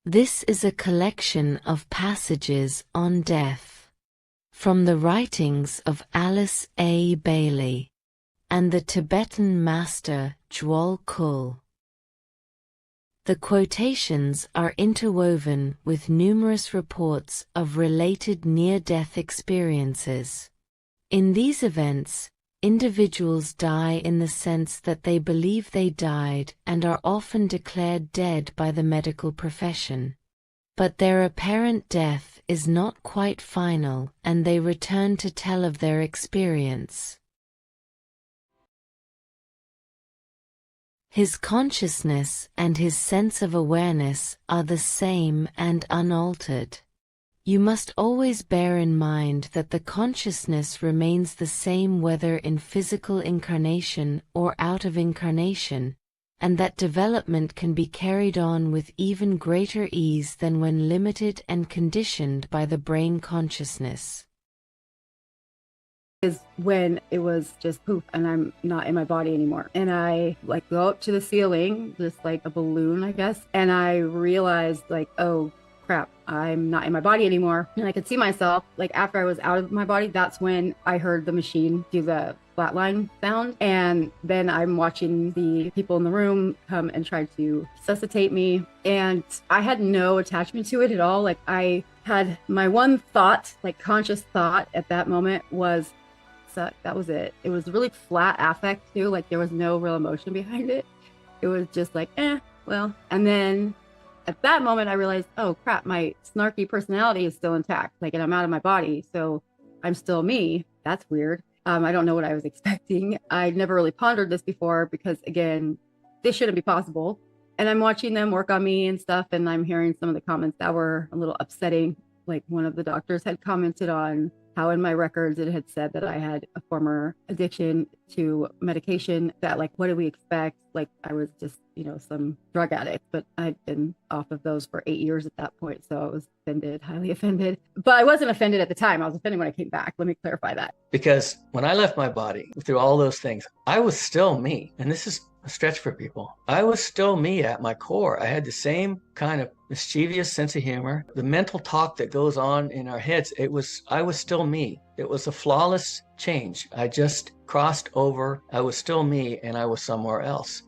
This is a collection of passages on death from the writings of Alice A. Bailey and the Tibetan master Jwol Kul. The quotations are interwoven with numerous reports of related near-death experiences. In these events, individuals die in the sense that they believe they died and are often declared dead by the medical profession. But their apparent death is not quite final, and they return to tell of their experience. His consciousness and his sense of awareness are the same and unaltered. You must always bear in mind that the consciousness remains the same whether in physical incarnation or out of incarnation, and that development can be carried on with even greater ease than when limited and conditioned by the brain consciousness. Is when it was just poof and I'm not in my body anymore. And I like go up to the ceiling, just like a balloon, I guess. And I realized like, oh crap, I'm not in my body anymore. And I could see myself like after I was out of my body, that's when I heard the machine do the flatline sound. And then I'm watching the people in the room come and try to resuscitate me. And I had no attachment to it at all. Like I had my one thought, like conscious thought at that moment was, suck. That was it. It was really flat affect too. Like there was no real emotion behind it. It was just like, well. And then at that moment I realized, oh crap, my snarky personality is still intact. Like, and I'm out of my body. So I'm still me. That's weird. I don't know what I was expecting. I'd never really pondered this before because again, this shouldn't be possible. And I'm watching them work on me and stuff. And I'm hearing some of the comments that were a little upsetting. Like one of the doctors had commented on how in my records it had said that I had a former addiction to medication, that like, what do we expect? Like I was just, some drug addict, but I'd been off of those for 8 years at that point. So I was offended, highly offended, but I wasn't offended at the time. I was offended when I came back. Let me clarify that. Because when I left my body through all those things, I was still me. And this is a stretch for people. I was still me at my core. I had the same kind of mischievous sense of humor. The mental talk that goes on in our heads, I was still me. It was a flawless change. I just crossed over. I was still me and I was somewhere else.